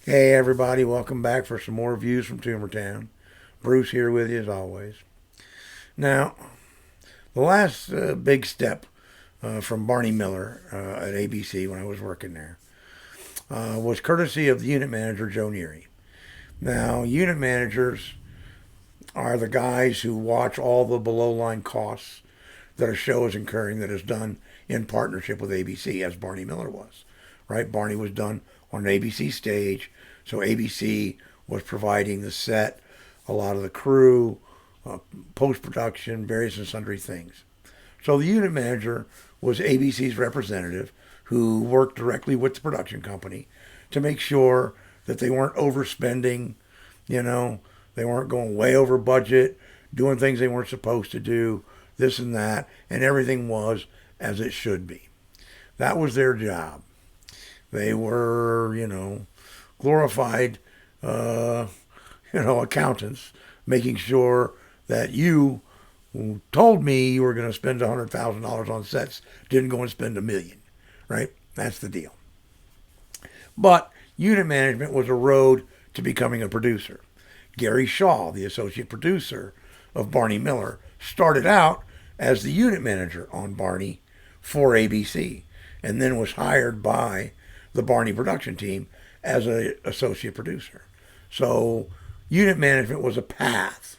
Hey everybody, welcome back for some more views from Tumortown. Bruce here with you as always. Now, the last big step from Barney Miller at ABC when I was working there was courtesy of the unit manager Joe Neary. Now, unit managers are the guys who watch all the below line costs that a show is incurring that is done in partnership with ABC, as Barney Miller was. Right? Barney was done on an ABC stage, so ABC was providing the set, a lot of the crew, post production, various and sundry things. So the unit manager was ABC's representative who worked directly with the production company to make sure that they weren't overspending, you know, they weren't going way over budget, doing things they weren't supposed to do, this and that, and everything was as it should be. That was their job. They were, glorified, uh, accountants, making sure that you, who told me you were going to spend $100,000 on sets, didn't go and spend $1 million, right? That's the deal. But unit management was a road to becoming a producer. Gary Shaw, the associate producer of Barney Miller, started out as the unit manager on Barney for ABC and then was hired by the Barney production team as an associate producer. So unit management was a path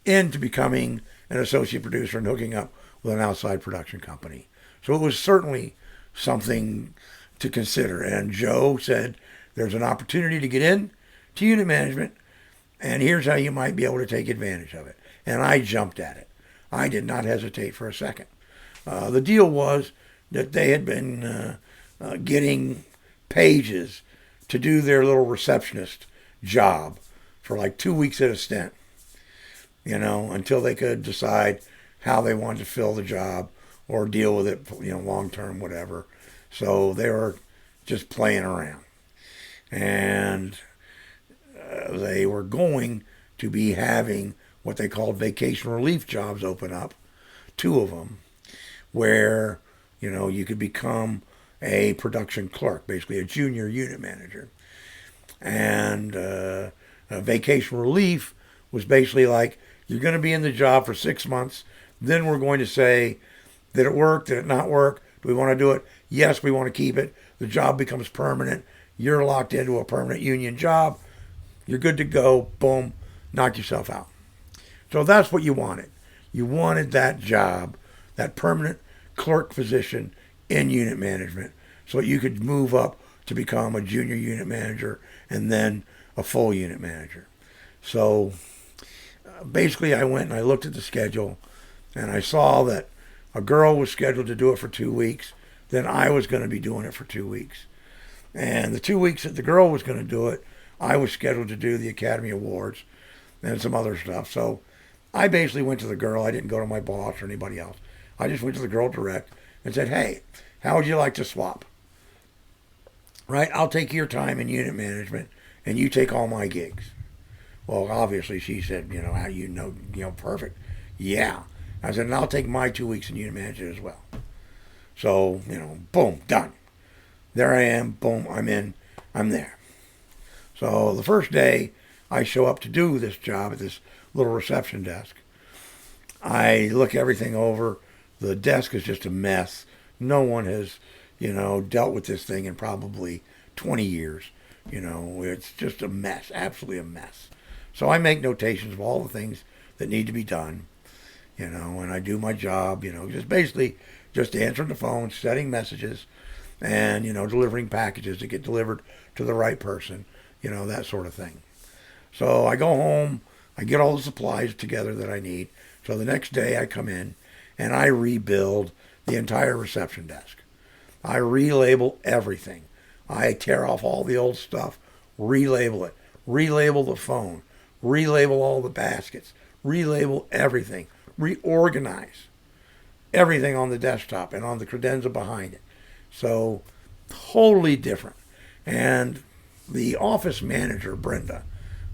into becoming an associate producer and hooking up with an outside production company. So it was certainly something to consider. And Joe said, there's an opportunity to get in to unit management, and here's how you might be able to take advantage of it. And I jumped at it. I did not hesitate for a second. The deal was that they had been getting pages to do their little receptionist job for like 2 weeks at a stint, until they could decide how they wanted to fill the job or deal with it, long term, whatever. So they were just playing around. And they were going to be having what they called vacation relief jobs open up, two of them, where, you could become a production clerk, basically a junior unit manager. And vacation relief was basically like, you're going to be in the job for 6 months. Then we're going to say, did it work? Did it not work? Do we want to do it? Yes, we want to keep it. The job becomes permanent. You're locked into a permanent union job. You're good to go. Boom. Knock yourself out. So that's what you wanted. You wanted that job, that permanent clerk position in unit management, so you could move up to become a junior unit manager and then a full unit manager. So basically, I went and I looked at the schedule and I saw that a girl was scheduled to do it for 2 weeks. Then I was going to be doing it for 2 weeks. And the 2 weeks that the girl was going to do it, I was scheduled to do the Academy Awards and some other stuff. So I basically went to the girl. I didn't go to my boss or anybody else. I just went to the girl direct and said, hey, how would you like to swap? Right? I'll take your time in unit management and you take all my gigs. Well, obviously she said, how perfect. Yeah. I said, and I'll take my 2 weeks in unit management as well. So, boom, done. There I am, boom, I'm in, I'm there. So the first day I show up to do this job at this little reception desk, I look everything over. The desk is just a mess. No one has, dealt with this thing in probably 20 years. It's just a mess, absolutely a mess. So I make notations of all the things that need to be done, and I do my job, just basically just answering the phone, setting messages, and, delivering packages to get delivered to the right person, that sort of thing. So I go home, I get all the supplies together that I need. So the next day I come in and I rebuild the entire reception desk. I relabel everything. I tear off all the old stuff, relabel it, relabel the phone, relabel all the baskets, relabel everything, reorganize everything on the desktop and on the credenza behind it. So totally different. And the office manager, Brenda,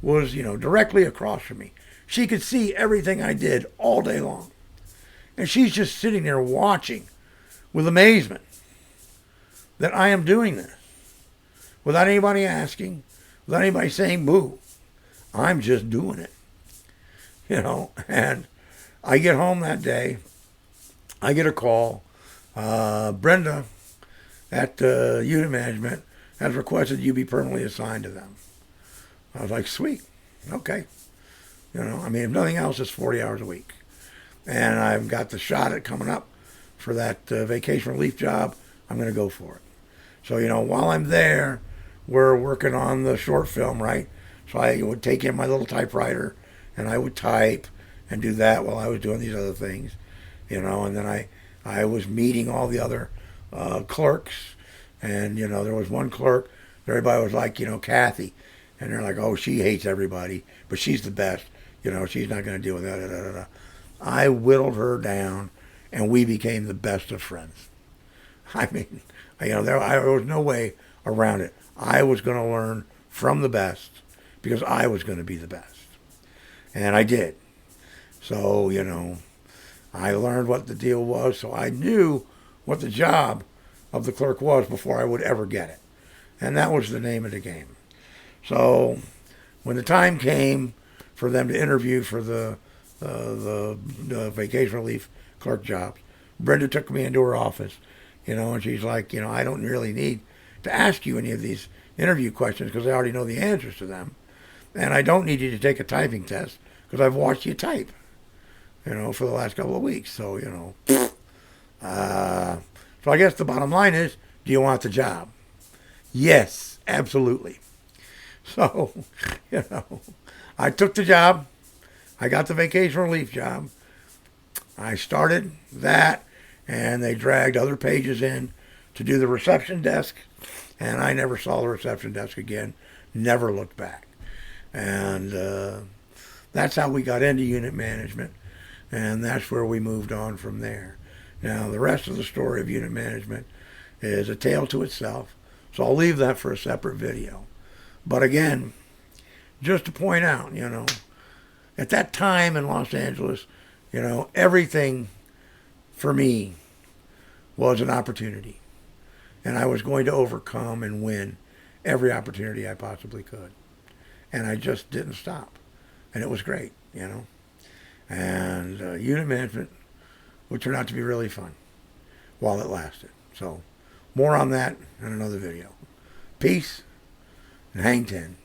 was, directly across from me. She could see everything I did all day long. And she's just sitting there watching with amazement that I am doing this without anybody asking, without anybody saying boo. I'm just doing it, and I get home that day. I get a call. Brenda at unit management has requested you be permanently assigned to them. I was like, sweet, okay. If nothing else, it's 40 hours a week. And I've got the shot at coming up for that vacation relief job. I'm going to go for it. So, while I'm there, we're working on the short film, right? So I would take in my little typewriter and I would type and do that while I was doing these other things, and then I was meeting all the other clerks. And, there was one clerk, everybody was like, Kathy. And they're like, oh, she hates everybody, but she's the best. She's not going to deal with that. Da, da, da, da. I whittled her down, and we became the best of friends. There was no way around it. I was going to learn from the best because I was going to be the best. And I did. So, I learned what the deal was, so I knew what the job of the clerk was before I would ever get it. And that was the name of the game. So when the time came for them to interview for the vacation relief clerk job, Brenda took me into her office, and she's like, I don't really need to ask you any of these interview questions because I already know the answers to them. And I don't need you to take a typing test because I've watched you type, for the last couple of weeks. So, so I guess the bottom line is, do you want the job? Yes, absolutely. So, I took the job. I got the vacation relief job. I started that, and they dragged other pages in to do the reception desk, and I never saw the reception desk again, never looked back. And that's how we got into unit management, and that's where we moved on from there. Now, the rest of the story of unit management is a tale to itself, so I'll leave that for a separate video. But again, just to point out, at that time in Los Angeles, everything for me was an opportunity. And I was going to overcome and win every opportunity I possibly could. And I just didn't stop. And it was great, And unit management would turn out to be really fun while it lasted. So more on that in another video. Peace and hang 10.